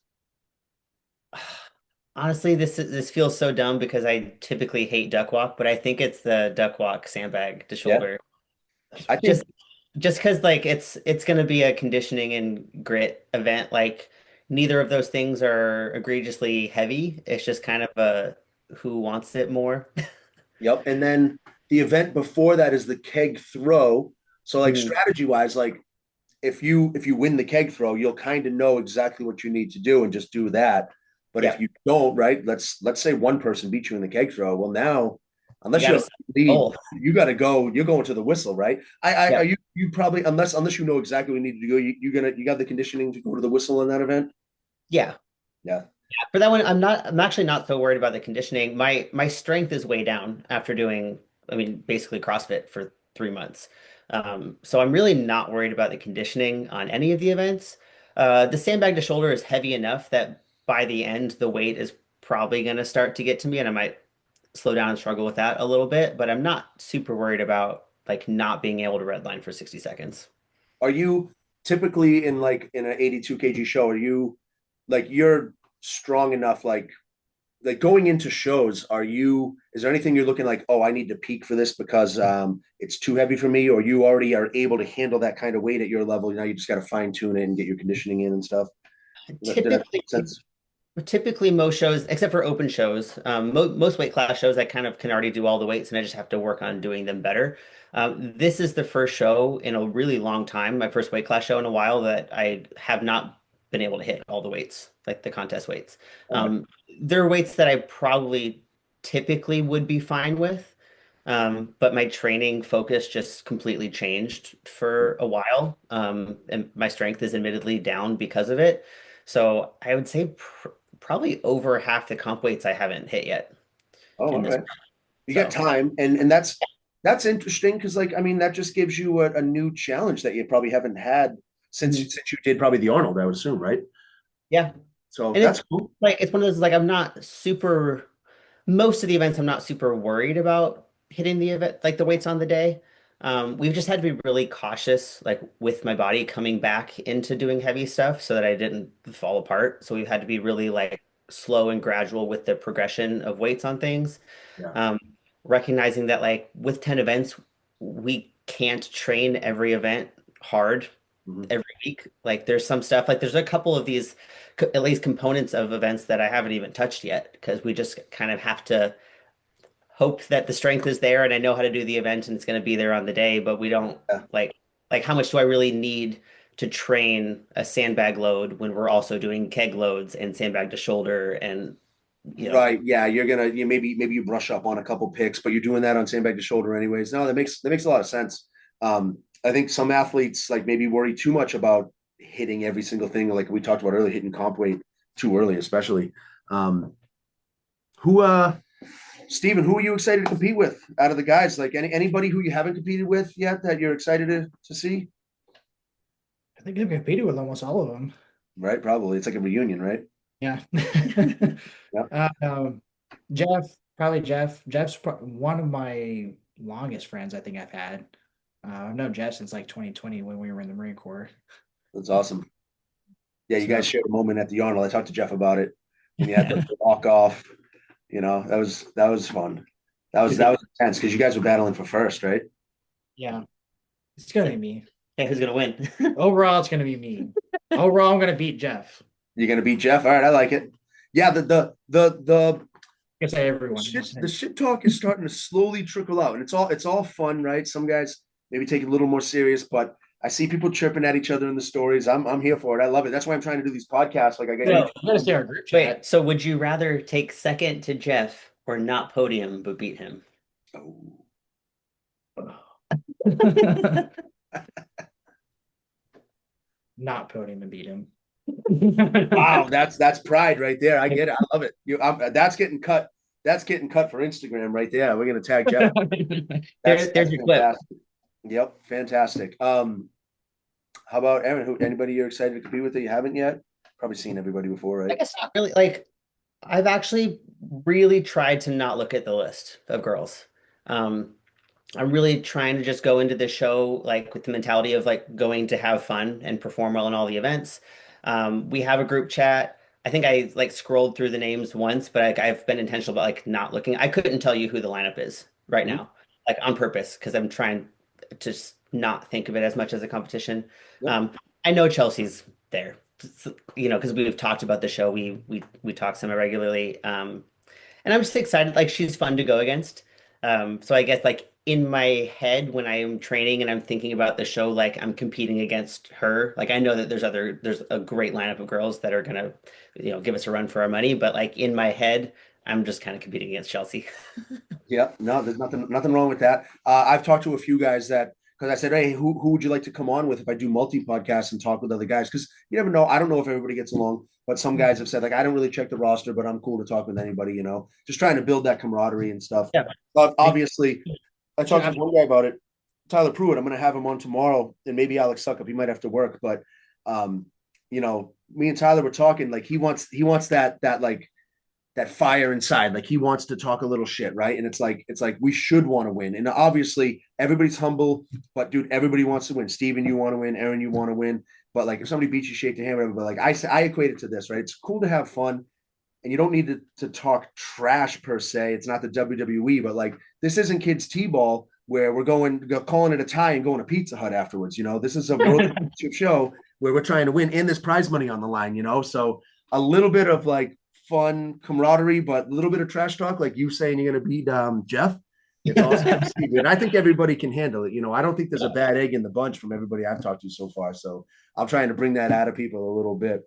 Honestly, this feels so dumb because I typically hate duck walk, but I think it's the duck walk sandbag to Yeah, shoulder. I think Just just because like it's gonna be a conditioning and grit event. Like neither of those things are egregiously heavy. It's just kind of a who wants it more. yep. And then the event before that is the keg throw. So like Mhm. strategy wise, like if you win the keg throw, you'll kind of know exactly what you need to do and just do that. But if Yep. you don't, right? Let's say one person beat you in the keg throw. Well, now You unless you gotta have set a lead, goal. you got to go. You're going to the whistle, right? Are Yep. you probably unless you know exactly what you need to go. You got the conditioning to go to the whistle in that event. Yeah. Yeah. For that one, I'm actually not so worried about the conditioning. My strength is way down after doing, I mean, basically CrossFit for 3 months. So I'm really not worried about the conditioning on any of the events. The sandbag to shoulder is heavy enough that by the end, the weight is probably going to start to get to me, and I might slow down and struggle with that a little bit. But I'm not super worried about like not being able to redline for 60 seconds. Are you typically in an 82 kg show? Are you like you're strong enough like going into shows, is there anything you're looking like, oh, I need to peak for this because it's too heavy for me, or you already are able to handle that kind of weight at your level? Now you just got to fine tune it and get your conditioning in and stuff. Did that Typically, make sense? Typically, most shows, except for open shows, most weight class shows, I kind of can already do all the weights, and I just have to work on doing them better. This is the first show in a really long time, my first weight class show in a while, that I have not been able to hit all the weights, like the contest weights. Okay. There are weights that I probably typically would be fine with, but my training focus just completely changed for a while, and my strength is admittedly down because of it. So I would say probably over half the comp weights I haven't hit yet Oh, in all this. right. You got So time, and that's interesting because, like, I mean, that just gives you a new challenge that you probably haven't had Mhm. since you did probably the Arnold, I would assume, right? Yeah. So And that's cool. it's one of those like I'm not super most of the events I'm not super worried about hitting the event like the weights on the day. We've just had to be really cautious like with my body coming back into doing heavy stuff so that I didn't fall apart. So we've had to be really like slow and gradual with the progression of weights on things. Yeah. Um, Recognizing that like with 10 events, we can't train every event hard Mhm. every week. Like there's some stuff, like there's a couple of these at least components of events that I haven't even touched yet because we just kind of have to hope that the strength is there and I know how to do the event and it's going to be there on the day, but we don't Yeah. like how much do I really need to train a sandbag load when we're also doing keg loads and sandbag to shoulder and you know. Right. Yeah. You maybe you brush up on a couple picks, but you're doing that on sandbag to shoulder anyways. No, that makes a lot of sense. I think some athletes like maybe worry too much about hitting every single thing, like we talked about earlier, hitting comp weight too early, especially. Um, who Steven, who are you excited to compete with out of the guys? Like anybody who you haven't competed with yet that you're excited to see? I think I've competed with almost all of them. Right, probably. It's like a reunion, right? Yeah. Yeah. Um, Jeff, probably Jeff. Jeff's one of my longest friends I think I've had. I've known Jeff since like 2020 when we were in the Marine Corps. That's awesome. Yeah, you guys So shared a moment at the Arnold. I talked to Jeff about it when you had the walk off. That was fun. That was intense because you guys were battling for first, right? yeah, it's gonna be me. Hey, who's gonna win? Overall, it's gonna be me. Overall, I'm gonna beat Jeff. You're gonna beat Jeff. All right, I like it. Yeah, the I say everyone. the shit talk is starting to slowly trickle out, and it's all fun, right? Some guys maybe take it a little more serious, but I see people chirping at each other in the stories. I'm here for it. I love it. That's why I'm trying to do these podcasts. Like I got So, you. You gotta see our group wait, chat. so would you rather take second to Jeff or not podium but beat him? Oh, Not podium and beat him. wow, that's pride right there. I get it. I love it. That's getting cut. That's getting cut for Instagram right there. We're gonna tag Jeff. That's There's your clip. fantastic. Yep, fantastic. How about Erin? Anybody you're excited to compete with that you haven't yet? Probably seen everybody before, I right? guess not really. Like, I've actually really tried to not look at the list of girls. Um, I'm really trying to just go into the show like with the mentality of like going to have fun and perform well in all the events. We have a group chat. I think I like scrolled through the names once, but like I've been intentional about like not looking. I couldn't tell you who the lineup is right Mhm. now, like on purpose, because I'm trying to just not think of it as much as a competition. Yep. Um, I know Chelsea's there, you know, because we've talked about the show. We talk semi regularly. And I'm just excited. Like she's fun to go against. So I guess like in my head when I am training and I'm thinking about the show, like I'm competing against her. Like I know that there's a great lineup of girls that are gonna, you know, give us a run for our money. But like in my head, I'm just kind of competing against Chelsea. Yeah, no, there's nothing wrong with that. I've talked to a few guys that because I said, hey, who would you like to come on with if I do multi podcasts and talk with other guys? Because you never know. I don't know if everybody gets along, but some guys have said like I don't really check the roster, but I'm cool to talk with anybody. Just trying to build that camaraderie and stuff. Yeah. But obviously, I Should talked to have one guy about it, Tyler Pruitt. I'm going to have him on tomorrow, and maybe Alex Suckup. He might have to work, but me and Tyler were talking. Like he wants that like that fire inside. Like he wants to talk a little shit, right? And it's like we should want to win. And obviously everybody's humble, but dude, everybody wants to win. Steven, you want to win. Erin, you want to win. But like if somebody beats you, shake their hand, whatever. But like I equate it to this, right? It's cool to have fun, and you don't need to talk trash per se. It's not the WWE, but like this isn't kids t-ball where we're calling it a tie and going to Pizza Hut afterwards. This is a world championship show where we're trying to win, and there's prize money on the line. So a little bit of like fun camaraderie, but a little bit of trash talk, like you saying you're going to beat Jeff. It's awesome to see, dude. I think everybody can handle it. I don't think there's a bad egg in the bunch from everybody I've talked to so far. So I'm trying to bring that out of people a little bit.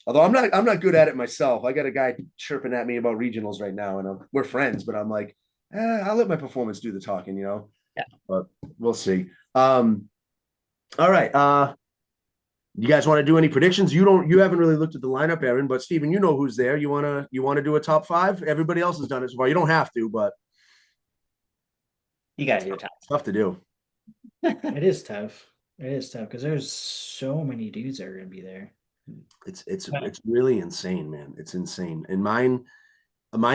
Although I'm not good at it myself. I got a guy chirping at me about regionals right now, and we're friends, but I'm like, I'll let my performance do the talking. Yeah. But we'll see. All right. You guys want to do any predictions? You haven't really looked at the lineup, Erin, but Steven, you know who's there. You wanna do a top five? Everybody else has done it so far. You don't have to, but You guys do it. it's tough to do. It is tough. It is tough because there's so many dudes that are gonna be there. It's really insane, man. It's insane. And mine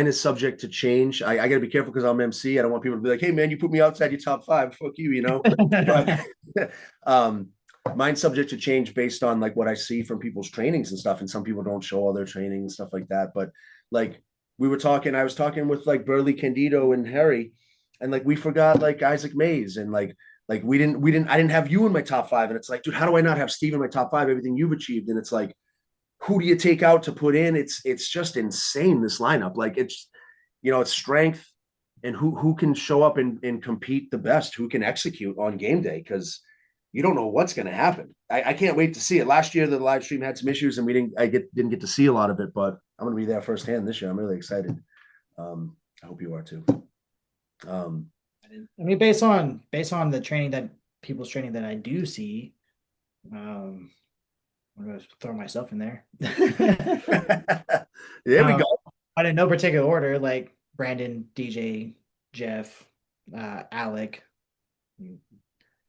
is subject to change. I got to be careful because I'm MC. I don't want people to be like, "Hey, man, you put me outside your top five. Fuck you," you know. But mine's subject to change based on like what I see from people's trainings and stuff. And some people don't show all their training and stuff like that. But like I was talking with like Burley Candido and Harry, and like we forgot like Isaac Mays and like I didn't have you in my top five. And it's like, dude, how do I not have Steve in my top five? Everything you've achieved. And it's like, who do you take out to put in? It's just insane, this lineup. Like it's strength and who can show up and compete the best, who can execute on game day, because you don't know what's going to happen. I can't wait to see it. Last year the live stream had some issues and didn't get to see a lot of it, but I'm going to be there firsthand this year. I'm really excited. I hope you are too. I mean, based on the training that people's training that I do see, I'm gonna throw myself in there. There we go. But in no particular order, like Brandon, DJ, Jeff, Alec.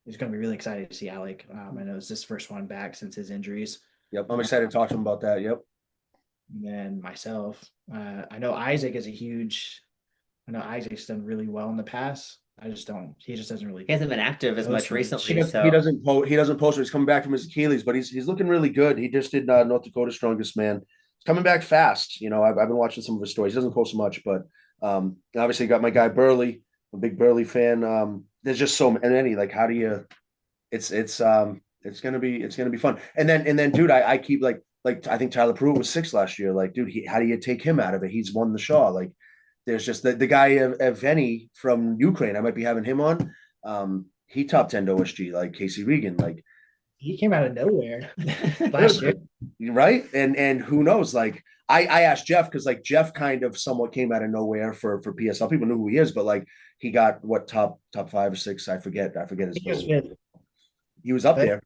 He's gonna be really excited to see Alec. I know it's his first one back since his injuries. Yep, I'm excited to talk to him about that. Yep. And then myself. I know Isaac is I know Isaac's done really well in the past. He just doesn't really. He hasn't been active as much recently. He doesn't post. He's coming back from his Achilles, but he's looking really good. He just did North Dakota Strongest Man. He's coming back fast. You know, I've been watching some of his stories. He doesn't post much, but obviously got my guy Burley. I'm a big Burley fan. There's just so many. Like, how do you? It's gonna be fun. And then, dude, I keep like I think Tyler Pruitt was 6 last year. Like, dude, how do you take him out of it? He's won the Shaw. Like, there's just the guy Evgeny from Ukraine. I might be having him on. He top 10 OSG, like Casey Regan. Like, he came out of nowhere last year, right? And who knows? Like, I asked Jeff because like Jeff kind of somewhat came out of nowhere for PSL. People knew who he is, but like he got what top 5 or 6? I forget his. He was fifth. He was up there.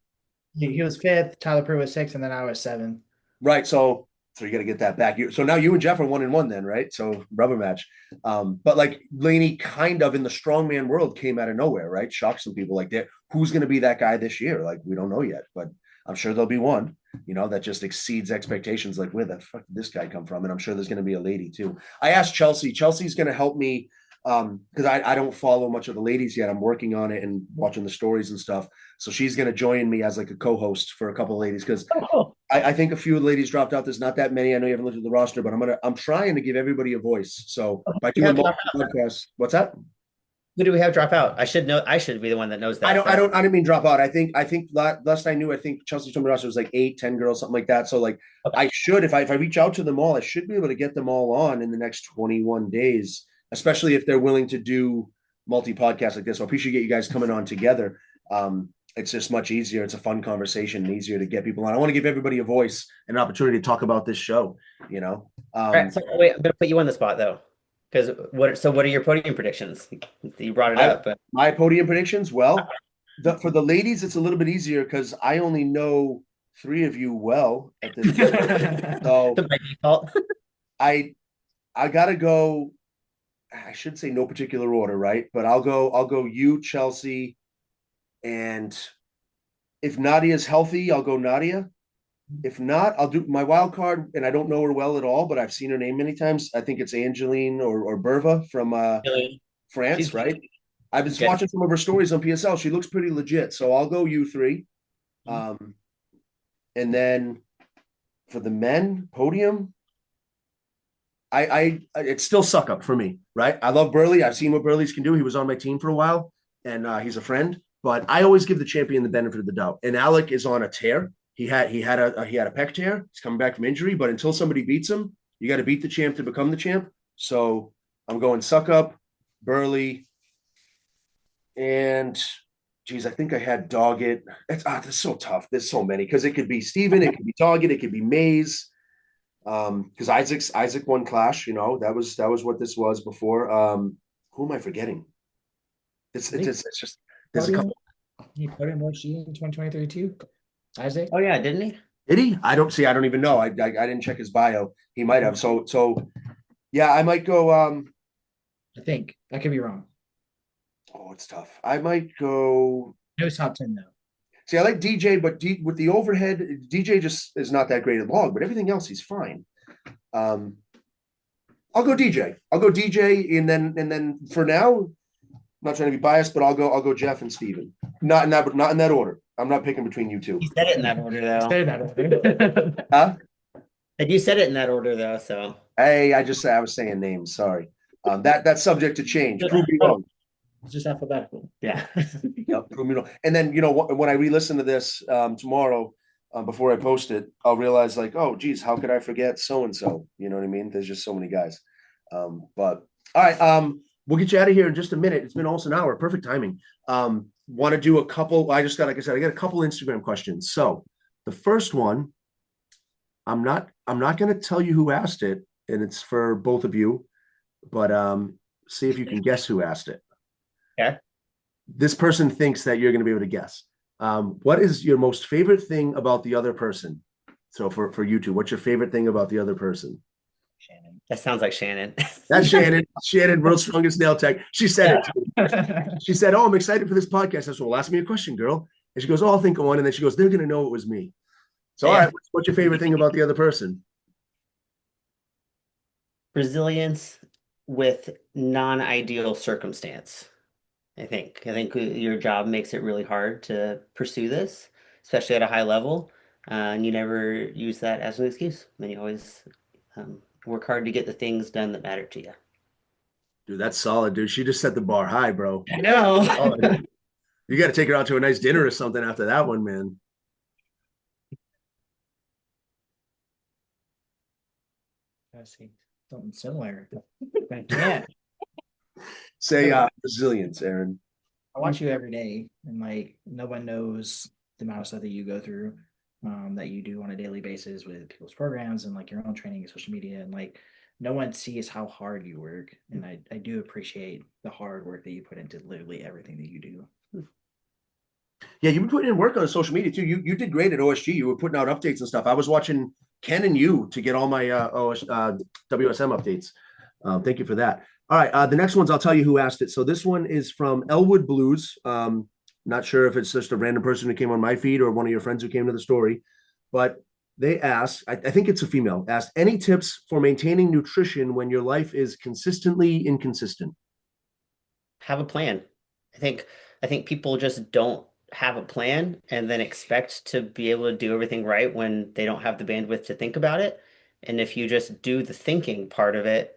He was 5th. Tyler Pruitt was 6th, and then I was 7th. Right. So you got to get that back. So now you and Jeff are 1-1 then, right? So rubber match. But like Laney kind of in the strongman world came out of nowhere, right? Shocked some people like that. Who's going to be that guy this year? Like, we don't know yet, but I'm sure there'll be one, that just exceeds expectations. Like, where the fuck did this guy come from? And I'm sure there's going to be a lady too. I asked Chelsea. Chelsea's going to help me because I don't follow much of the ladies yet. I'm working on it and watching the stories and stuff. So she's going to join me as like a co-host for a couple of ladies because I think a few ladies dropped out. There's not that many. I know you haven't looked at the roster, but I'm trying to give everybody a voice. So by doing podcasts, what's that? Who do we have drop out? I should know. I should be the one that knows that. I didn't mean drop out. I think last I knew, I think Chelsea told me roster was like 8, 10 girls, something like that. So like I should, if I reach out to them all, I should be able to get them all on in the next 21 days, especially if they're willing to do multi-podcasts like this. So I appreciate you guys coming on together. It's just much easier. It's a fun conversation and easier to get people on. I want to give everybody a voice and an opportunity to talk about this show, All right, so wait, I'm going to put you on the spot though. Because what are your podium predictions? You brought it up. But my podium predictions, well, for the ladies, it's a little bit easier because I only know 3 of you well at this point. So by default. I gotta go. I should say no particular order, right? But I'll go you, Chelsea, and if Nadia's healthy, I'll go Nadia. If not, I'll do my wild card, and I don't know her well at all, but I've seen her name many times. I think it's Angeline or Berva from France, right? I've been watching some of her stories on PSL. She looks pretty legit, so I'll go you 3. And then for the men podium, it's still suck up for me, right? I love Burley. I've seen what Burley's can do. He was on my team for a while, and he's a friend. But I always give the champion the benefit of the doubt. And Alec is on a tear. He had a pec tear. He's coming back from injury, but until somebody beats him, you got to beat the champ to become the champ. So I'm going suck up, Burley, and geez, I think I had dog it. It's so tough. There's so many because it could be Steven, it could be dog it could be Maze. Because Isaac won Clash. That was what this was before. Who am I forgetting? It's just there's a couple. You put in what she in 2023 too. Isaac? Oh yeah, didn't he? Did he? I don't see. I don't even know. I didn't check his bio. He might have. So yeah, I might go. I think. I could be wrong. Oh, it's tough. I might go. No top 10 though. See, I like DJ, but with the overhead, DJ just is not that great at long. But everything else, he's fine. Um, I'll go DJ. I'll go DJ, and then for now, I'm not trying to be biased, but I'll go Jeff and Steven. Not in that order. I'm not picking between you two. You said it in that order though. Say that over. Huh? And you said it in that order though, so Hey, I was saying names. Sorry. That's subject to change. Prove me wrong. It's just alphabetical. yeah. Yep, prove me wrong. And then when I re-listen to this tomorrow, before I post it, I'll realize like, oh, geez, how could I forget so and so? You know what I mean? There's just so many guys. But all right, we'll get you out of here in just a minute. It's been almost an hour. Perfect timing. Want to do a couple? I got a couple Instagram questions. So the first one, I'm not going to tell you who asked it, and it's for both of you, but see if you can guess who asked it. Okay. This person thinks that you're going to be able to guess. What is your most favorite thing about the other person? So for you two, what's your favorite thing about the other person? Shannon. That sounds like Shannon. That's Shannon. Shannon, world's strongest nail tech. She said it. She said, "Oh, I'm excited for this podcast." I said, "Well, ask me a question, girl." And she goes, "Oh, I'll think of one." And then she goes, "They're going to know it was me." So, all right, what's your favorite thing about the other person? Resilience with non-ideal circumstance. I think your job makes it really hard to pursue this, especially at a high level. And you never use that as an excuse. And you always work hard to get the things done that matter to you. Dude, that's solid, dude. She just set the bar high, bro. I know. Oh, you got to take her out to a nice dinner or something after that one, man. I see something similar. I can't. Say resilience, Erin. I watch you every day, and like no one knows the amount of stuff that you go through, that you do on a daily basis with people's programs and like your own training and social media, and like no one sees how hard you work. And I do appreciate the hard work that you put into literally everything that you do. Yeah, you've been putting in work on social media too. You did great at OSG. You were putting out updates and stuff. I was watching Ken and you to get all my WSM updates. Thank you for that. All right, the next ones I'll tell you who asked it. So this one is from Elwood Blues. Not sure if it's just a random person who came on my feed or one of your friends who came to the story, but they asked, I think it's a female, asked any tips for maintaining nutrition when your life is consistently inconsistent? Have a plan. I think people just don't have a plan and then expect to be able to do everything right when they don't have the bandwidth to think about it. And if you just do the thinking part of it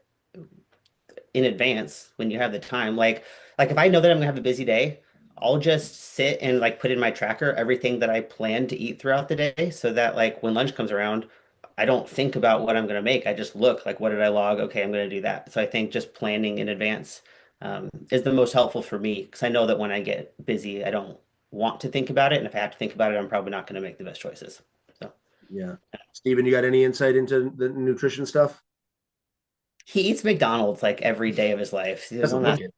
in advance when you have the time, like if I know that I'm gonna have a busy day, I'll just sit and like put in my tracker everything that I plan to eat throughout the day so that like when lunch comes around, I don't think about what I'm gonna make. I just look like, what did I log? Okay, I'm gonna do that. So I think just planning in advance is the most helpful for me because I know that when I get busy, I don't want to think about it. And if I have to think about it, I'm probably not going to make the best choices. So, yeah. Steven, you got any insight into the nutrition stuff? he eats McDonald's like every day of his life. He doesn't look it.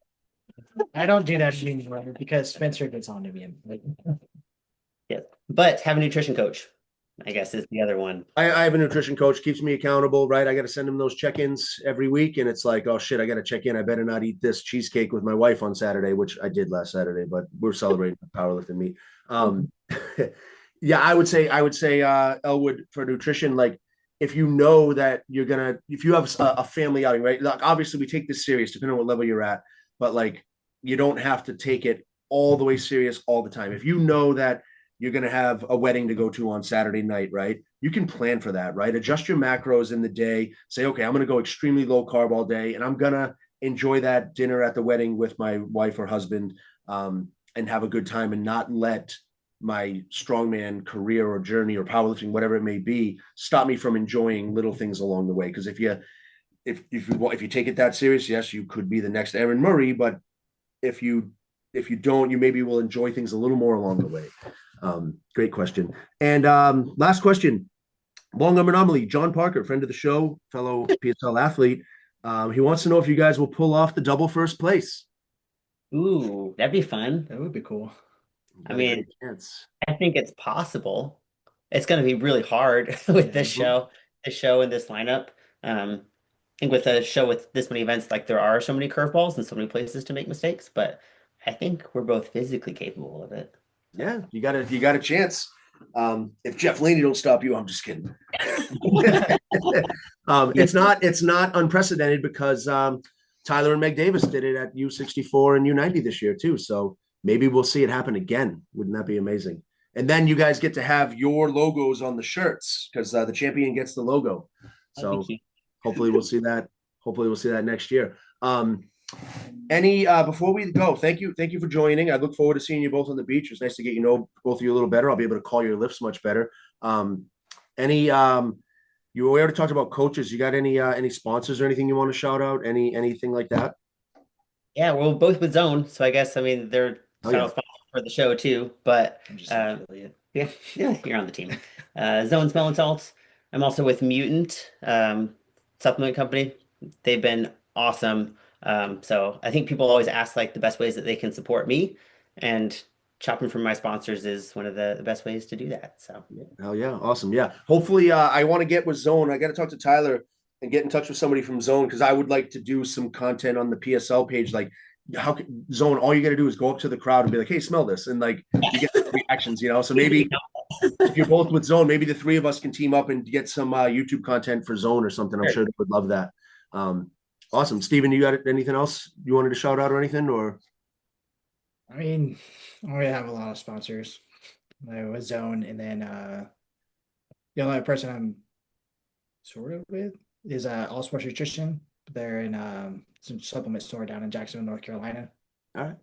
I don't do that anymore because Spencer gets on to me. Yeah, but have a nutrition coach, I guess, is the other one. I have a nutrition coach, keeps me accountable, right? I got to send him those check-ins every week. And it's like, oh shit, I got to check in. I better not eat this cheesecake with my wife on Saturday, which I did last Saturday, but we're celebrating powerlifting meet. Yeah, I would say Elwood, for nutrition, like if you know that if you have a family outing, right? Like obviously we take this serious depending on what level you're at, but like you don't have to take it all the way serious all the time. If you know that you're going to have a wedding to go to on Saturday night, right? You can plan for that, right? Adjust your macros in the day. Say, okay, I'm going to go extremely low carb all day, and I'm going to enjoy that dinner at the wedding with my wife or husband, and have a good time, and not let my strongman career or journey or powerlifting, whatever it may be, stop me from enjoying little things along the way. Because if you take it that serious, yes, you could be the next Erin Murray, but if you don't, you maybe will enjoy things a little more along the way. Great question. And last question, long arm anomaly, John Parker, friend of the show, fellow PSL athlete. He wants to know if you guys will pull off the double first place. Ooh, that'd be fun. That would be cool. I mean, I think it's possible. it's going to be really hard with this Mhm. show and this lineup. I think with a show with this many events, like there are so many curveballs and so many places to make mistakes, but I think we're both physically capable of it. Yeah, you got a chance. If Jeff Laney don't stop you, I'm just kidding. It's not unprecedented because Tyler and Meg Davis did it at U64 and U90 this year too. So maybe we'll see it happen again. Wouldn't that be amazing? And then you guys get to have your logos on the shirts because the champion gets the logo. That'd be So cute. hopefully we'll see that. Hopefully we'll see that next year. Any before we go, thank you for joining. I look forward to seeing you both on the beach. It's nice to get both of you a little better. I'll be able to call your lifts much better. Any you already talked about coaches. You got any sponsors or anything you want to shout out? Anything like that? Yeah, we're both with Zone, so I guess I mean they're Oh title yeah. sponsor for the show too. But I'm just an affiliate. yeah, yeah, you're on the team. Zone Smell and Salts. I'm also with Mutant supplement company. They've been awesome. So I think people always ask like the best ways that they can support me, and shopping from my sponsors is one of the best ways to do that. So Hell yeah. Awesome. Yeah. Hopefully I want to get with Zone. I got to talk to Tyler and get in touch with somebody from Zone because I would like to do some content on the PSL page. Like how can Zone, all you got to do is go up to the crowd and be like, hey, smell this. And like you get reactions, So maybe if you're both with Zone, maybe the three of us can team up and get some YouTube content for Zone or something. I'm sure they would love that. Awesome. Steven, you got anything else you wanted to shout out or anything? Or I mean, I already have a lot of sponsors. With Zone, and then the only other person I'm sort of with is All Sports Nutrition. They're in some supplement store down in Jacksonville, North Carolina. all right.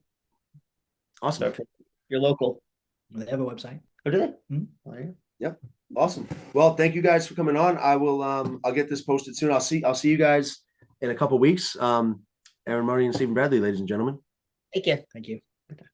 Awesome. so you're local. They have a website. Oh, do they? Mhm. Oh, yeah. Yep. Awesome. Well, thank you guys for coming on. I will I'll get this posted soon. I'll see you guys in a couple weeks. Erin Murray and Stephen Bradley, ladies and gentlemen. Thank you. Thank you. Okay.